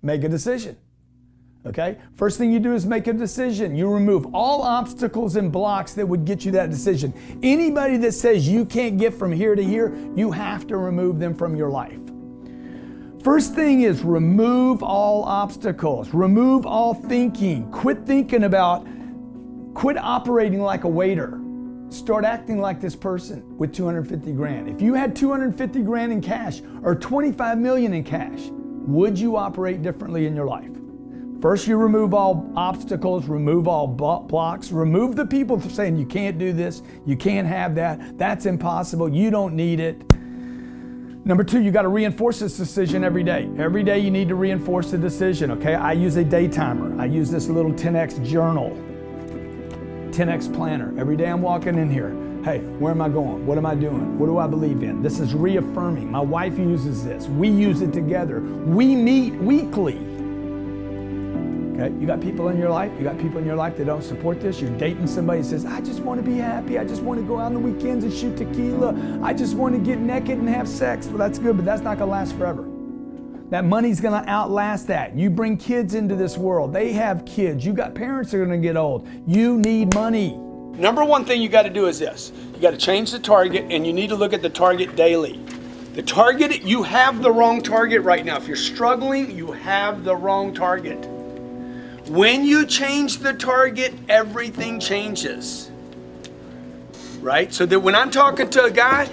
Make a decision. Okay? First thing you do is make a decision. You remove all obstacles and blocks that would get you that decision. Anybody that says you can't get from here to here, you have to remove them from your life. First thing is remove all obstacles. Remove all thinking. Quit operating like a waiter. Start acting like this person with 250 grand. If you had 250 grand in cash or 25 million in cash, would you operate differently in your life? First, you remove all obstacles, remove all blocks, remove the people saying you can't do this, you can't have that, that's impossible, you don't need it. Number two, you got to reinforce this decision every day. Every day you need to reinforce the decision, okay? I use a day timer. I use this little 10X journal, 10X planner. Every day I'm walking in here. Hey, where am I going? What am I doing? What do I believe in? This is reaffirming. My wife uses this. We use it together. We meet weekly. Okay? You got people in your life. You got people in your life that don't support this. You're dating somebody that says, I just want to be happy. I just want to go out on the weekends and shoot tequila. I just want to get naked and have sex. Well, that's good, but that's not going to last forever. That money's going to outlast that. You bring kids into this world. They have kids. You got parents that are going to get old. You need money. Number one thing you got to do is this. You got to change the target, and you need to look at the target daily. The target, you have the wrong target right now. If you're struggling, you have the wrong target. When you change the target, everything changes. Right? So that when I'm talking to a guy,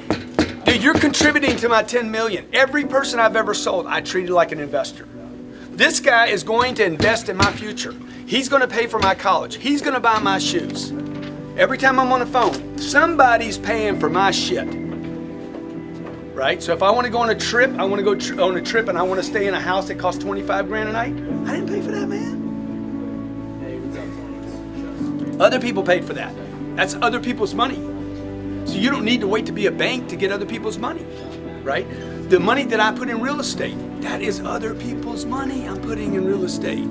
dude, you're contributing to my 10 million. Every person I've ever sold, I treated like an investor. This guy is going to invest in my future. He's going to pay for my college. He's going to buy my shoes. Every time I'm on the phone, somebody's paying for my shit. Right? So if I want to go on a trip, I want to go on a trip and I want to stay in a house that costs 25 grand a night. I didn't pay for that, man. Other people paid for that. That's other people's money. So you don't need to wait to be a bank to get other people's money, right? The money that I put in real estate, that is other people's money I'm putting in real estate.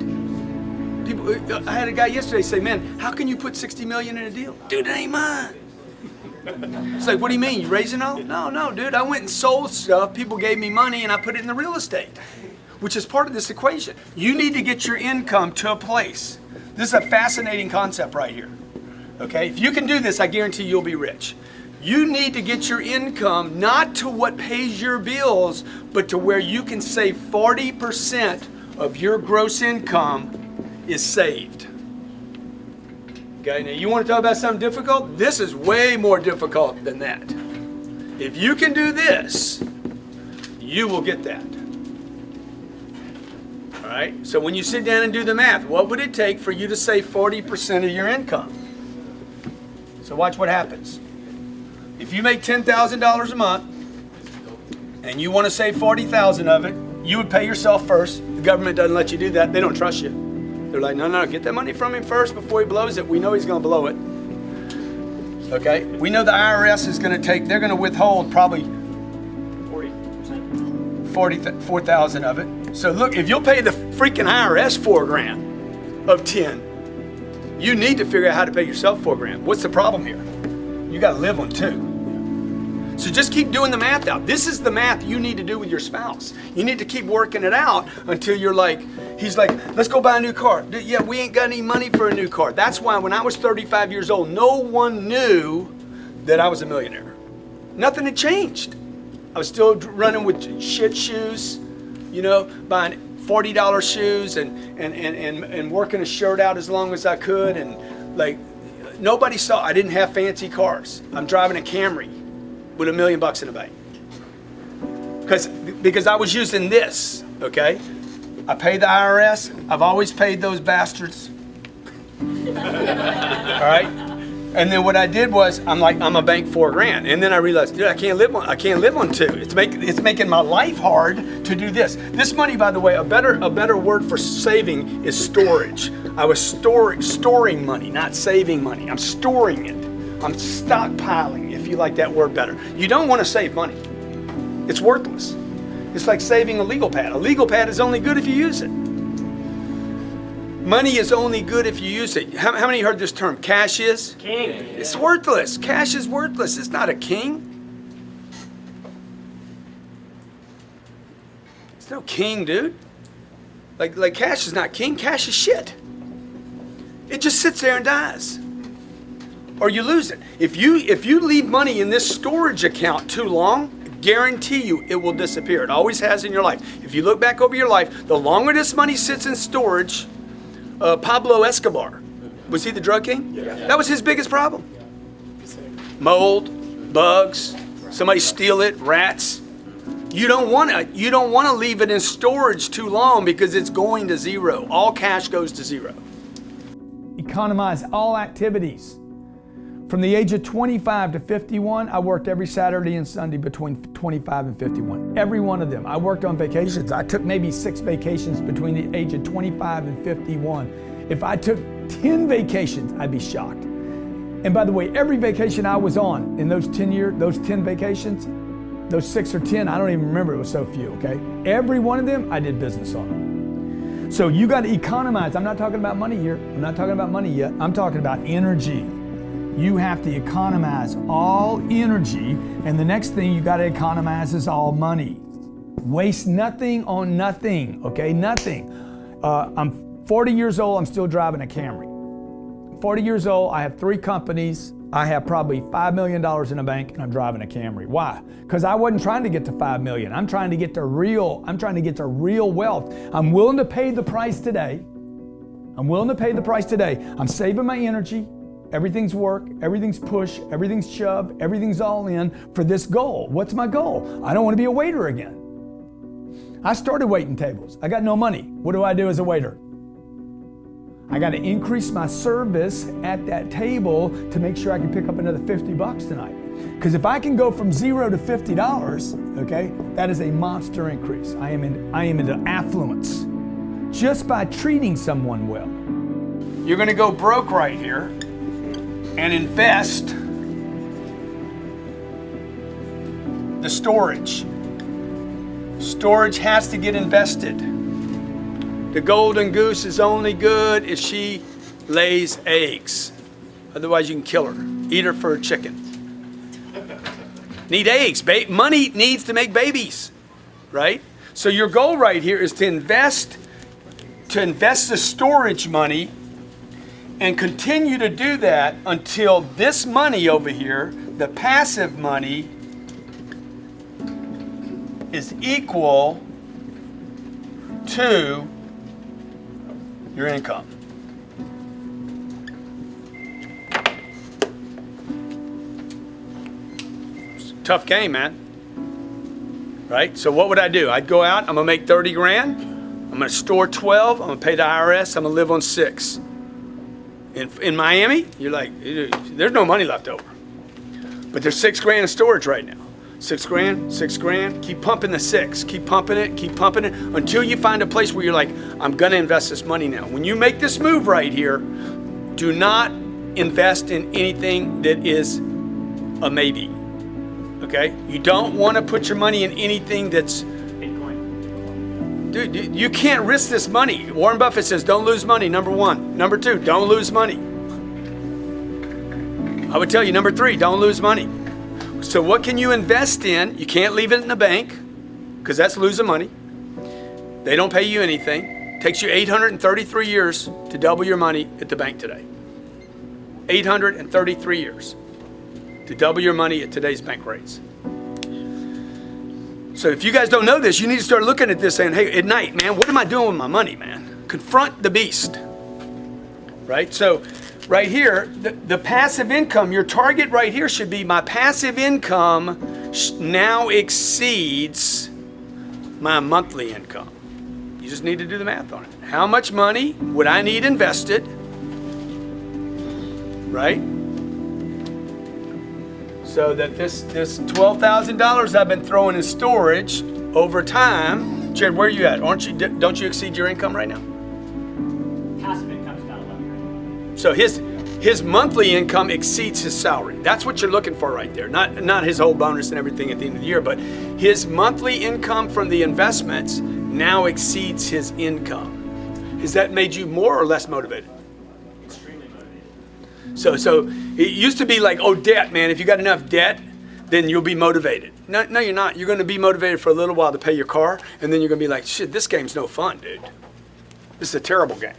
I had a guy yesterday say, man, how can you put 60 million in a deal? Dude, it ain't mine. It's like, what do you mean? You raising all? No, dude, I went and sold stuff. People gave me money and I put it in the real estate, which is part of this equation. You need to get your income to a place. This is a fascinating concept right here. Okay, if you can do this, I guarantee you'll be rich. You need to get your income not to what pays your bills, but to where you can save 40% of your gross income is saved. Okay, now you want to talk about something difficult? This is way more difficult than that. If you can do this, you will get that. All right, so when you sit down and do the math, what would it take for you to save 40% of your income? So watch what happens. If you make $10,000 a month and you want to save 40,000 of it, you would pay yourself first. The government doesn't let you do that. They don't trust you. They're like, no, get that money from him first before he blows it. We know he's going to blow it. Okay? We know the IRS is going to they're going to withhold probably 4,000 of it. So look, if you'll pay the freaking IRS $4,000 of 10, you need to figure out how to pay yourself $4,000. What's the problem here? You got to live on 2. So just keep doing the math out. This is the math you need to do with your spouse. You need to keep working it out until you're like, he's like, let's go buy a new car. Yeah, we ain't got any money for a new car. That's why when I was 35 years old, no one knew that I was a millionaire. Nothing had changed. I was still running with shit shoes, you know, buying $40 shoes and working a shirt out as long as I could. And like, nobody saw, I didn't have fancy cars. I'm driving a Camry with $1 million in the bank. Because I was using this, okay? I pay the IRS. I've always paid those bastards. All right? And then what I did was, I'm a bank $4,000. And then I realized, dude, I can't live on 2. It's making my life hard to do this. This money, by the way, a better word for saving is storage. I was storing money, not saving money. I'm storing it. I'm stockpiling, if you like that word better. You don't want to save money. It's worthless. It's like saving a legal pad. A legal pad is only good if you use it. Money is only good if you use it. How many heard this term? Cash is? King. It's worthless. Cash is worthless. It's not a king. It's no king, dude. Like cash is not king. Cash is shit. It just sits there and dies. Or you lose it. If you leave money in this storage account too long, guarantee you it will disappear. It always has in your life. If you look back over your life, the longer this money sits in storage, Pablo Escobar, was he the drug king? Yeah. That was his biggest problem. Mold, bugs, somebody steal it, rats. You don't want to leave it in storage too long because it's going to zero. All cash goes to zero. Economize all activities. From the age of 25 to 51, I worked every Saturday and Sunday between 25 and 51. Every one of them. I worked on vacations. I took maybe 6 vacations between the age of 25 and 51. If I took 10 vacations, I'd be shocked. And by the way, every vacation I was on in those 10 vacations, those 6 or 10, I don't even remember, it was so few, okay? Every one of them, I did business on them. So you got to economize. I'm not talking about money here. I'm not talking about money yet. I'm talking about energy. You have to economize all energy, and the next thing you got to economize is all money. Waste nothing on nothing, okay? Nothing. I'm 40 years old, I'm still driving a Camry. 40 years old, I have 3 companies. I have probably $5 million in the bank, and I'm driving a Camry. Why? Because I wasn't trying to get to 5 million. I'm trying to get to real wealth. I'm willing to pay the price today. I'm saving my energy. Everything's work, everything's push, everything's shove, everything's all in for this goal. What's my goal? I don't want to be a waiter again. I started waiting tables. I got no money. What do I do as a waiter? I got to increase my service at that table to make sure I can pick up another $50 tonight. Because if I can go from $0 to $50, okay, that is a monster increase. I am into affluence just by treating someone well. You're going to go broke right here and invest the storage. Storage has to get invested. The golden goose is only good if she lays eggs. Otherwise you can kill her. Eat her for a chicken. Need eggs. Money needs to make babies, right? So your goal right here is to invest the storage money and continue to do that until this money over here, the passive money, is equal to your income. It's a tough game, man. Right? So what would I do? I'd go out, I'm gonna make 30 grand, I'm gonna store 12, I'm gonna pay the IRS, I'm gonna live on 6. In Miami, you're like, there's no money left over. But there's 6 grand in storage right now. 6 grand, 6 grand, keep pumping the 6, keep pumping it until you find a place where you're like, I'm gonna invest this money now. When you make this move right here, do not invest in anything that is a maybe, okay? You don't wanna put your money in anything that's, dude, you can't risk this money. Warren Buffett says, don't lose money, number 1. Number 2, don't lose money. I would tell you, number 3, don't lose money. So what can you invest in? You can't leave it in the bank because that's losing money. They don't pay you anything. It takes you 833 years to double your money at the bank today. 833 years to double your money at today's bank rates. So if you guys don't know this, you need to start looking at this saying, hey, at night, man, what am I doing with my money, man? Confront the beast, right? So right here, the passive income, your target right here should be my passive income now exceeds my monthly income. You just need to do the math on it. How much money would I need invested, right? So that this $12,000 I've been throwing in storage over time, Jared, where are you at? Don't you exceed your income right now? Passive income's about 11 right now. So his monthly income exceeds his salary. That's what you're looking for right there. Not his whole bonus and everything at the end of the year, but his monthly income from the investments now exceeds his income. Has that made you more or less motivated? Extremely motivated. So it used to be like, oh, debt, man. If you got enough debt, then you'll be motivated. No, you're not. You're going to be motivated for a little while to pay your car, and then you're going to be like, shit, this game's no fun, dude. This is a terrible game.